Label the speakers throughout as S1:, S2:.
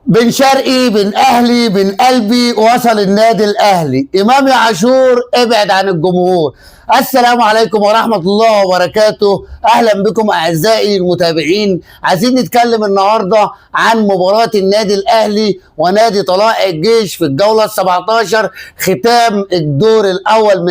S1: بن شرقي بن اهلي بن قلبي وصل النادي الاهلي. امام يا عاشور ابعد عن الجمهور. السلام عليكم ورحمه الله وبركاته. اهلا بكم اعزائي المتابعين. عايزين نتكلم النهارده عن مباراه النادي الاهلي ونادي طلائع الجيش في الجوله ال17 ختام الدور الاول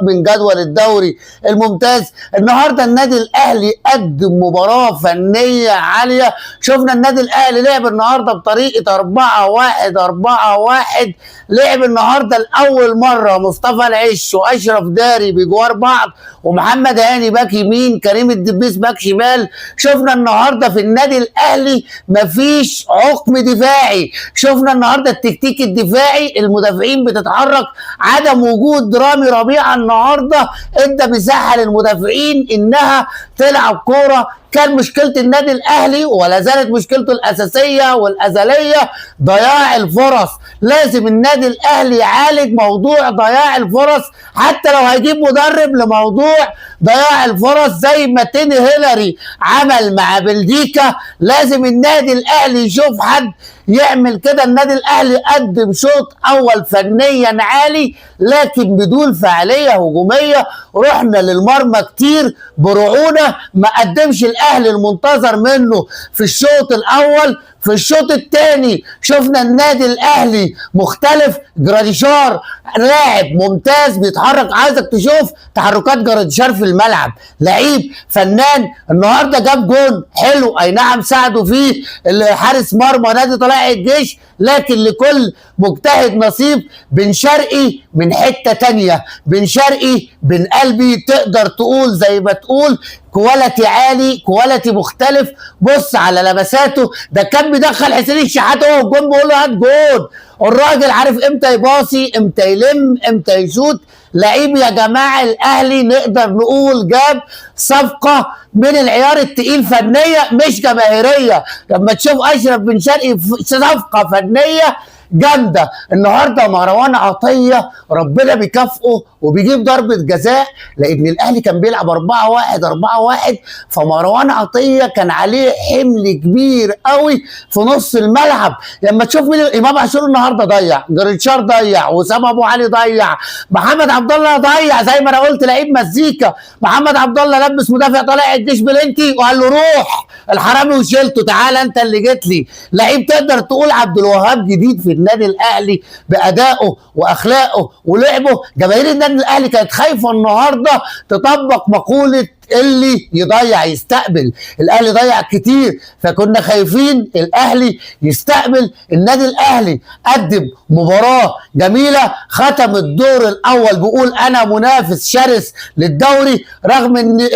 S1: من جدول الدوري الممتاز. النهارده النادي الاهلي قدم مباراه فنيه عاليه. شفنا النادي الاهلي لعب النهارده بطريقه 4-1 لعب النهارده لاول مره مصطفى العش واشرف داري بجوار بعض، ومحمد هاني باك يمين، كريم الدبيس باك شمال. شفنا النهارده في النادي الاهلي مفيش عقم دفاعي. شفنا النهارده التكتيك الدفاعي، المدافعين بتتحرك. عدم وجود رامي ربيعه النهارده ادى مساحه للمدافعين انها تلعب كوره. كان مشكلة النادي الأهلي ولا زالت مشكلته الأساسية والأزلية ضياع الفرص. لازم النادي الأهلي يعالج موضوع ضياع الفرص، حتى لو هيجيب مدرب لموضوع ضياع الفرص زي ما تيني هيلاري عمل مع بلجيكا. لازم النادي الأهلي يشوف حد يعمل كده. النادي الاهلي قدم شوط اول فنيا عالي لكن بدون فعاليه هجوميه. رحنا للمرمى كتير برعونه، ما قدمش الاهلي المنتظر منه في الشوط الاول. في الشوط الثاني شفنا النادي الاهلي مختلف. جراديشار لاعب ممتاز بيتحرك، عايزك تشوف تحركات جراديشار في الملعب، لعيب فنان. النهارده جاب جون حلو، اي نعم ساعده فيه حارس مرمى نادي طلائع الجيش، لكن لكل مجتهد نصيب. بن شرقي من حته تانيه، بن شرقي بن قلبي، تقدر تقول زي ما تقول كواليتي عالي، كواليتي مختلف. بص على لمساته، ده كان بيدخل حسين الشحات هو الجون بيقول له هات جون. الراجل عارف امتى يباصي، امتى يلم، امتى يشوط. لعيب يا جماعه. الاهلي نقدر نقول جاب صفقه من العيار التقيل فنيه مش جماهيريه. لما تشوف اشرف بن شرقي صفقه فنيه جامده. النهارده مروان عطيه ربنا بيكافئه وبيجيب ضربه جزاء، لان الاهلي كان بيلعب 4-1 فمروان عطيه كان عليه حمل كبير قوي في نص الملعب. لما تشوف مين، امام عاشور النهارده ضيع، جريتشار ضيع، وسام ابو علي ضيع، محمد عبد الله ضيع. زي ما انا قلت لعيب مزيكا. محمد عبد الله لبس مدافع طلائع الجيش بلنتي وقال له روح الحرامي وشيلته، تعالى انت اللي جيت لي. لعيب تقدر تقول عبد الوهاب جديد في النادي الاهلي بادائه واخلاقه ولعبه. جماهير النادي الاهلي كانت خايفه النهارده تطبق مقوله اللي يضيع يستقبل. الاهلي ضيع كتير فكنا خايفين الاهلي يستقبل. النادي الاهلي قدم مباراه جميله، ختم الدور الاول بيقول انا منافس شرس للدوري، رغم ان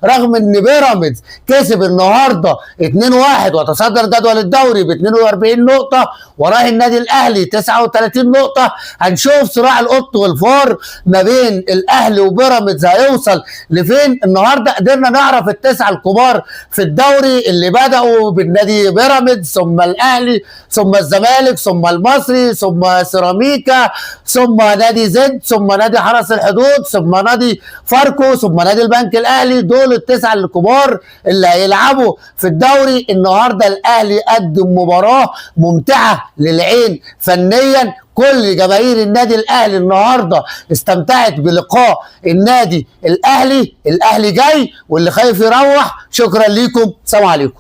S1: رغم ان بيراميدز كسب النهارده 2-1 وتصدر جدول الدوري ب 42 نقطه، وراه النادي الاهلي 39 نقطه. هنشوف صراع القط والفار ما بين الاهلي وبيراميدز هيوصل لفين. النهارده قدرنا نعرف التسعه الكبار في الدوري اللي بداوا بالنادي بيراميدز، ثم الاهلي، ثم الزمالك، ثم المصري، ثم سيراميكا، ثم نادي زد، ثم نادي حرس الحدود، ثم نادي فاركو، ثم نادي البنك الاهلي. دول التسعه الكبار اللي هيلعبوا في الدوري. النهارده الاهلي قدم مباراه ممتعه للعين فنيا. كل جماهير النادي الاهلي النهارده استمتعت بلقاء النادي الاهلي. الاهلي جاي واللي خايف يروح. شكرا ليكم، سلام عليكم.